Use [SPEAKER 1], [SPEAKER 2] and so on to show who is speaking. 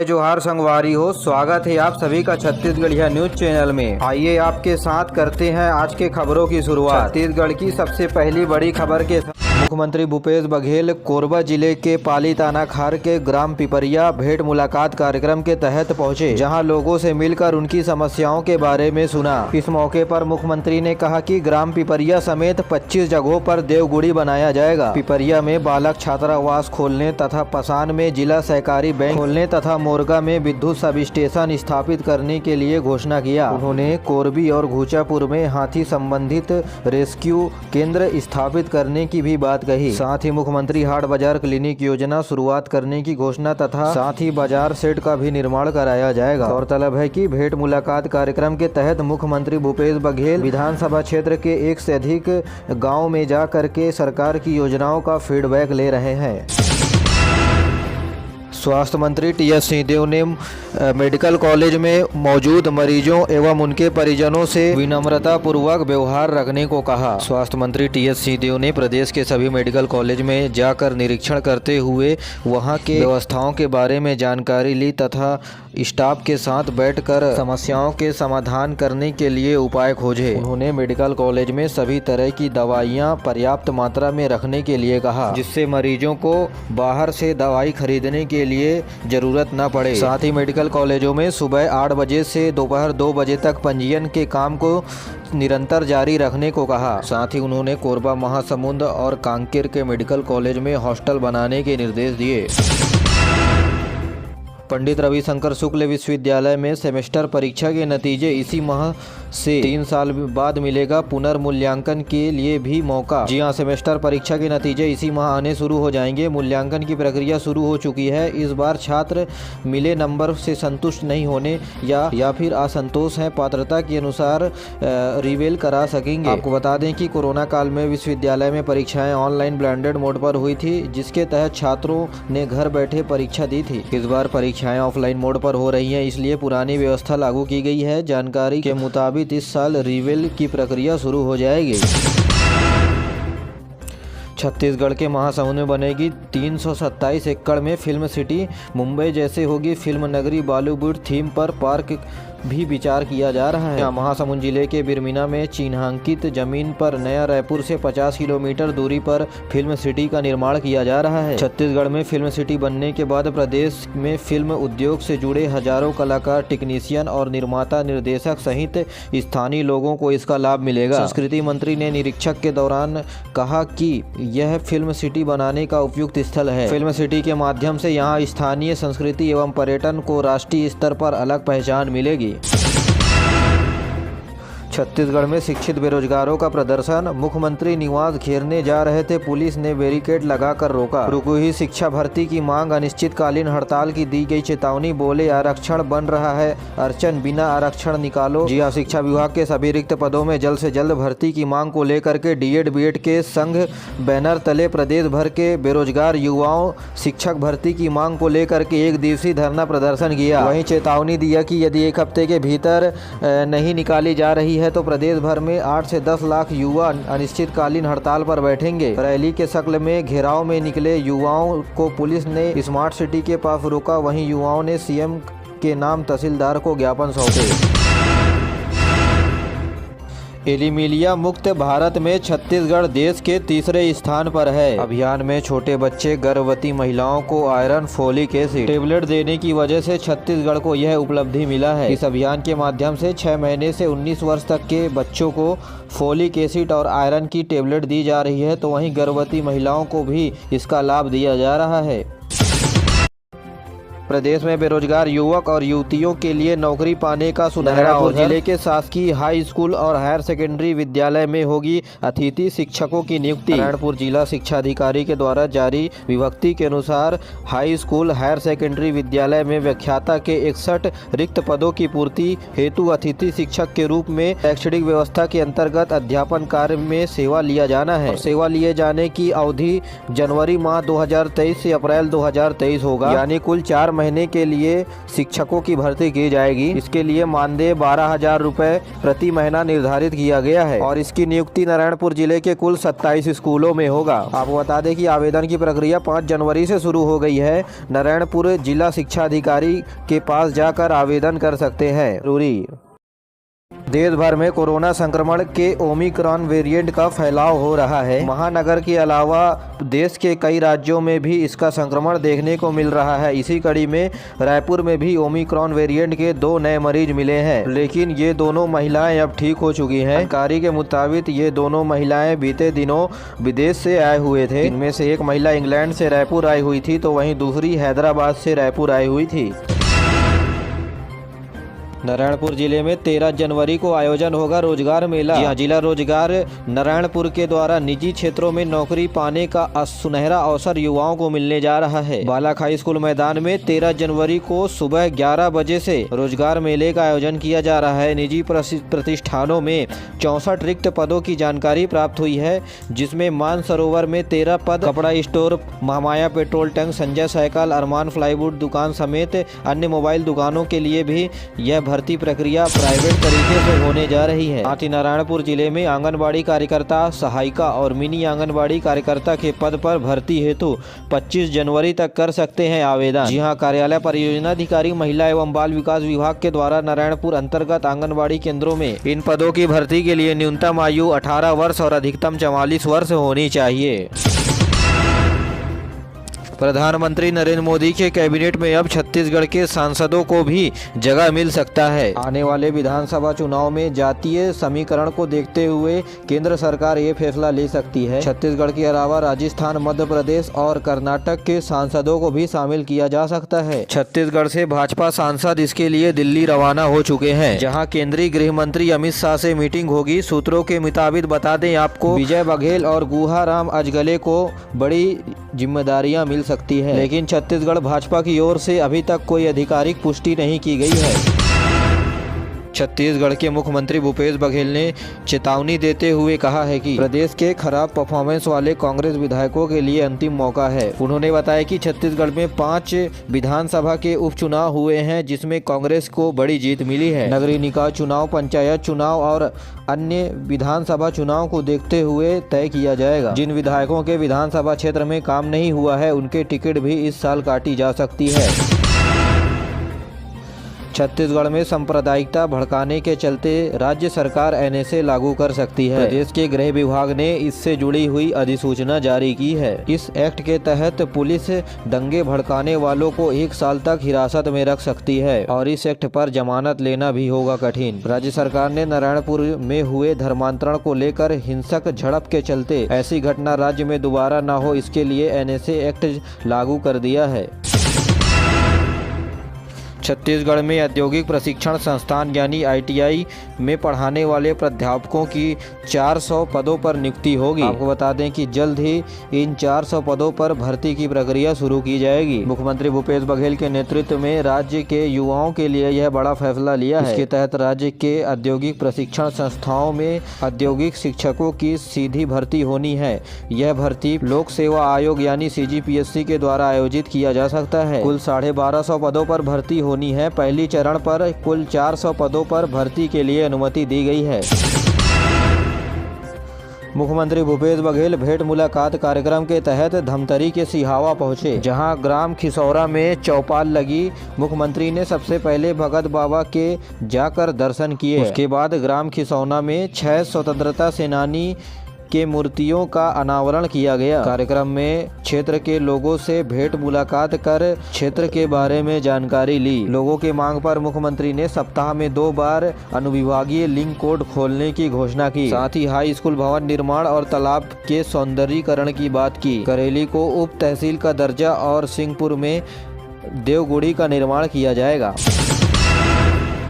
[SPEAKER 1] जोहार संगवारी हो, स्वागत है आप सभी का छत्तीसगढ़िया न्यूज चैनल में। आइए आपके साथ करते हैं आज के खबरों की शुरुआत। छत्तीसगढ़ की सबसे पहली बड़ी खबर के साथ मुख्यमंत्री भूपेश बघेल कोरबा जिले के पाली तानाखार के ग्राम पिपरिया भेंट मुलाकात कार्यक्रम के तहत पहुंचे, जहां लोगों से मिलकर उनकी समस्याओं के बारे में सुना। इस मौके पर मुख्यमंत्री ने कहा कि ग्राम पिपरिया समेत 25 जगहों पर देवगुड़ी बनाया जाएगा। पिपरिया में बालक छात्रावास खोलने तथा पसान में जिला सहकारी बैंक खोलने तथा मोरगा में विद्युत सब स्टेशन स्थापित करने के लिए घोषणा किया। उन्होंने कोरबी और घुचापुर में हाथी संबंधित रेस्क्यू केंद्र स्थापित करने की भी बात कही। साथ ही मुख्यमंत्री हाट बाजार क्लिनिक योजना शुरुआत करने की घोषणा तथा साथ ही बाजार सेट का भी निर्माण कराया जाएगा। गौरतलब है कि भेंट मुलाकात कार्यक्रम के तहत मुख्यमंत्री भूपेश बघेल विधानसभा क्षेत्र के 1 से अधिक गाँव में जा करके सरकार की योजनाओं का फीडबैक ले रहे हैं। स्वास्थ्य मंत्री टी.एस. सिंहदेव ने मेडिकल कॉलेज में मौजूद मरीजों एवं उनके परिजनों से विनम्रता पूर्वक व्यवहार रखने को कहा। स्वास्थ्य मंत्री टी.एस. सिंहदेव ने प्रदेश के सभी मेडिकल कॉलेज में जाकर निरीक्षण करते हुए वहां के व्यवस्थाओं के बारे में जानकारी ली तथा स्टाफ के साथ बैठकर समस्याओं के समाधान करने के लिए उपाय खोजे। उन्होंने मेडिकल कॉलेज में सभी तरह की दवाइयां पर्याप्त मात्रा में रखने के लिए कहा, जिससे मरीजों को बाहर से दवाई खरीदने के लिए जरूरत न पड़े। साथ ही मेडिकल कॉलेजों में सुबह 8 बजे से दोपहर 2 बजे तक पंजीयन के काम को निरंतर जारी रखने को कहा। साथ ही उन्होंने कोरबा, महासमुंद और कांकेर के मेडिकल कॉलेज में हॉस्टल बनाने के निर्देश दिए। पंडित रविशंकर शुक्ल विश्वविद्यालय में सेमेस्टर परीक्षा के नतीजे इसी माह से 3 साल बाद मिलेगा। पुनर्मूल्यांकन के लिए भी मौका। जी हां, सेमेस्टर परीक्षा के नतीजे इसी माह आने शुरू हो जाएंगे। मूल्यांकन की प्रक्रिया शुरू हो चुकी है। इस बार छात्र मिले नंबर से संतुष्ट नहीं होने या फिर असंतोष हैं, पात्रता के अनुसार रिवेल करा सकेंगे। आपको बता दें कि कोरोना काल में विश्वविद्यालय में परीक्षाएं ऑनलाइन ब्लेंडेड मोड पर हुई थी, जिसके तहत छात्रों ने घर बैठे परीक्षा दी थी। इस बार परीक्षाएं ऑफलाइन मोड पर हो रही हैं, इसलिए पुरानी व्यवस्था लागू की गई है। जानकारी के मुताबिक इस साल रिवेल की प्रक्रिया शुरू हो जाएगी। छत्तीसगढ़ के महासमुंद में बनेगी 327 एकड़ में फिल्म सिटी। मुंबई जैसे होगी फिल्म नगरी। बॉलीवुड थीम पर पार्क भी विचार किया जा रहा है। महासमुंद जिले के बिरमिना में चिन्हांकित जमीन पर नया रायपुर से 50 किलोमीटर दूरी पर फिल्म सिटी का निर्माण किया जा रहा है। छत्तीसगढ़ में फिल्म सिटी बनने के बाद प्रदेश में फिल्म उद्योग से जुड़े हजारों कलाकार, टेक्नीशियन और निर्माता, निर्देशक सहित स्थानीय लोगों को इसका लाभ मिलेगा। संस्कृति मंत्री ने निरीक्षक के दौरान कहा कि यह फिल्म सिटी बनाने का उपयुक्त स्थल है। फिल्म सिटी के माध्यम से यहाँ स्थानीय संस्कृति एवं पर्यटन को राष्ट्रीय स्तर पर अलग पहचान मिलेगी। छत्तीसगढ़ में शिक्षित बेरोजगारों का प्रदर्शन। मुख्यमंत्री निवास घेरने जा रहे थे, पुलिस ने बैरिकेड लगाकर रोका। रुकी हुई शिक्षा भर्ती की मांग, अनिश्चितकालीन हड़ताल की दी गई चेतावनी। बोले आरक्षण बन रहा है अड़चन, बिना आरक्षण निकालो। जी हां, शिक्षा विभाग के सभी रिक्त पदों में जल्द से जल्द भर्ती की मांग को लेकर के डीएड बीएड के संघ बैनर तले प्रदेश भर के बेरोजगार युवाओं शिक्षक भर्ती की मांग को लेकर के 1 दिवसीय धरना प्रदर्शन किया। वहीं चेतावनी दिया कि यदि 1 हफ्ते के भीतर नहीं निकाली जा रही है तो प्रदेश भर में 8 से 10 लाख युवा अनिश्चितकालीन हड़ताल पर बैठेंगे। रैली के शक्ल में घेराव में निकले युवाओं को पुलिस ने स्मार्ट सिटी के पास रोका। वहीं युवाओं ने सीएम के नाम तहसीलदार को ज्ञापन सौंपे। एनीमिया मुक्त भारत में छत्तीसगढ़ देश के 3रे स्थान पर है। अभियान में छोटे बच्चे, गर्भवती महिलाओं को आयरन, फोलिक एसिड टेबलेट देने की वजह से छत्तीसगढ़ को यह उपलब्धि मिला है। इस अभियान के माध्यम से 6 महीने से 19 वर्ष तक के बच्चों को फोलिक एसिड और आयरन की टेबलेट दी जा रही है, तो वहीं गर्भवती महिलाओं को भी इसका लाभ दिया जा रहा है। प्रदेश में बेरोजगार युवक और युवतियों के लिए नौकरी पाने का सुनहरा अवसर। जिले के शासकीय हाई स्कूल और हायर सेकेंडरी विद्यालय में होगी अतिथि शिक्षकों की नियुक्ति। नारायणपुर जिला शिक्षा अधिकारी के द्वारा जारी विज्ञप्ति के अनुसार हाई स्कूल, हायर सेकेंडरी विद्यालय में व्याख्याता के 61 रिक्त पदों की पूर्ति हेतु अतिथि शिक्षक के रूप में शैक्षणिक व्यवस्था के अंतर्गत अध्यापन कार्य में सेवा लिया जाना है। सेवा लिए जाने की अवधि जनवरी माह 2023 से अप्रैल 2023 होगा, यानी कुल 4 महीने के लिए शिक्षकों की भर्ती की जाएगी। इसके लिए मानदेय 12,000 रुपए प्रति महीना निर्धारित किया गया है और इसकी नियुक्ति नारायणपुर जिले के कुल 27 स्कूलों में होगा। आपको बता दें कि आवेदन की प्रक्रिया 5 जनवरी से शुरू हो गई है। नारायणपुर जिला शिक्षा अधिकारी के पास जाकर आवेदन कर सकते हैं। जरूरी देश भर में कोरोना संक्रमण के ओमिक्रॉन वेरिएंट का फैलाव हो रहा है। महानगर के अलावा देश के कई राज्यों में भी इसका संक्रमण देखने को मिल रहा है। इसी कड़ी में रायपुर में भी ओमिक्रॉन वेरिएंट के 2 नए मरीज मिले हैं, लेकिन ये दोनों महिलाएं अब ठीक हो चुकी हैं। जानकारी के मुताबिक ये दोनों महिलाएं बीते दिनों विदेश से आए हुए थे। इनमें से एक महिला इंग्लैंड से रायपुर आई हुई थी, तो वहीं दूसरी हैदराबाद से रायपुर आई हुई थी। नारायणपुर जिले में 13 जनवरी को आयोजन होगा रोजगार मेला। जिला रोजगार नारायणपुर के द्वारा निजी क्षेत्रों में नौकरी पाने का सुनहरा अवसर युवाओं को मिलने जा रहा है। बालक हाई स्कूल मैदान में 13 जनवरी को सुबह 11 बजे से रोजगार मेले का आयोजन किया जा रहा है। निजी प्रतिष्ठानों में 64 रिक्त पदों की जानकारी प्राप्त हुई है, जिसमें मानसरोवर में 13 पद, कपड़ा store, Mahamaya petrol tank, Sanjay cycle, Arman plywood दुकान समेत अन्य मोबाइल दुकानों के लिए भी यह भर्ती प्रक्रिया प्राइवेट तरीके से होने जा रही है। साथ ही नारायणपुर जिले में आंगनबाड़ी कार्यकर्ता, सहायिका और मिनी आंगनबाड़ी कार्यकर्ता के पद पर भर्ती हेतु 25 जनवरी तक कर सकते हैं आवेदन। जी हां, कार्यालय परियोजना अधिकारी महिला एवं बाल विकास विभाग के द्वारा नारायणपुर अंतर्गत आंगनबाड़ी केंद्रों में इन पदों की भर्ती के लिए न्यूनतम आयु 18 वर्ष और अधिकतम 44 वर्ष होनी चाहिए। प्रधानमंत्री नरेंद्र मोदी के कैबिनेट में अब छत्तीसगढ़ के सांसदों को भी जगह मिल सकता है। आने वाले विधानसभा चुनाव में जातीय समीकरण को देखते हुए केंद्र सरकार ये फैसला ले सकती है। छत्तीसगढ़ के अलावा राजस्थान, मध्य प्रदेश और कर्नाटक के सांसदों को भी शामिल किया जा सकता है। छत्तीसगढ़ से भाजपा सांसद इसके लिए दिल्ली रवाना हो चुके हैं, जहाँ केंद्रीय गृह मंत्री अमित शाह से मीटिंग होगी। सूत्रों के मुताबिक बता दें आपको, विजय बघेल और गुहाराम अजगले को बड़ी जिम्मेदारियां मिल सकती है, लेकिन छत्तीसगढ़ भाजपा की ओर से अभी तक कोई आधिकारिक पुष्टि नहीं की गई है। छत्तीसगढ़ के मुख्यमंत्री भूपेश बघेल ने चेतावनी देते हुए कहा है कि प्रदेश के खराब परफॉर्मेंस वाले कांग्रेस विधायकों के लिए अंतिम मौका है। उन्होंने बताया कि छत्तीसगढ़ में 5 विधानसभा के उपचुनाव हुए हैं, जिसमें कांग्रेस को बड़ी जीत मिली है। नगरीय निकाय चुनाव, पंचायत चुनाव और अन्य विधानसभा चुनाव को देखते हुए तय किया जाएगा। जिन विधायकों के विधानसभा क्षेत्र में काम नहीं हुआ है, उनके टिकट भी इस साल काटी जा सकती है। छत्तीसगढ़ में सांप्रदायिकता भड़काने के चलते राज्य सरकार एनएसए लागू कर सकती है। प्रदेश के गृह विभाग ने इससे जुड़ी हुई अधिसूचना जारी की है। इस एक्ट के तहत पुलिस दंगे भड़काने वालों को 1 साल तक हिरासत में रख सकती है और इस एक्ट पर जमानत लेना भी होगा कठिन। राज्य सरकार ने नारायणपुर में हुए धर्मांतरण को लेकर हिंसक झड़प के चलते ऐसी घटना राज्य में दोबारा न हो, इसके लिए एनएसए एक्ट लागू कर दिया है। छत्तीसगढ़ में औद्योगिक प्रशिक्षण संस्थान यानी आईटीआई में पढ़ाने वाले प्राध्यापकों की 400 पदों पर नियुक्ति होगी। आपको बता दें कि जल्द ही इन 400 पदों पर भर्ती की प्रक्रिया शुरू की जाएगी। मुख्यमंत्री भूपेश बघेल के नेतृत्व में राज्य के युवाओं के लिए यह बड़ा फैसला लिया है। इसके तहत राज्य के औद्योगिक प्रशिक्षण संस्थाओं में औद्योगिक शिक्षकों की सीधी भर्ती होनी है। यह भर्ती लोक सेवा आयोग यानी CGPSC के द्वारा आयोजित किया जा सकता है। कुल 1250 पदों पर भर्ती होनी है। पहली चरण पर कुल 400 पदों पर भर्ती के लिए अनुमति दी गई है। मुख्यमंत्री भूपेश बघेल भेंट मुलाकात कार्यक्रम के तहत धमतरी के सिहावा पहुंचे, जहां ग्राम खिसौरा में चौपाल लगी। मुख्यमंत्री ने सबसे पहले भगत बाबा के जाकर दर्शन किए। उसके बाद ग्राम खिसौना में 6 स्वतंत्रता सेनानी के मूर्तियों का अनावरण किया गया। कार्यक्रम में क्षेत्र के लोगों से भेंट मुलाकात कर क्षेत्र के बारे में जानकारी ली। लोगों के मांग पर मुख्यमंत्री ने सप्ताह में 2 बार अनुविभागीय लिंक कोड खोलने की घोषणा की। साथ ही हाई स्कूल भवन निर्माण और तालाब के सौंदर्यीकरण की बात की। करेली को उप तहसील का दर्जा और सिंहपुर में देवगुड़ी का निर्माण किया जाएगा।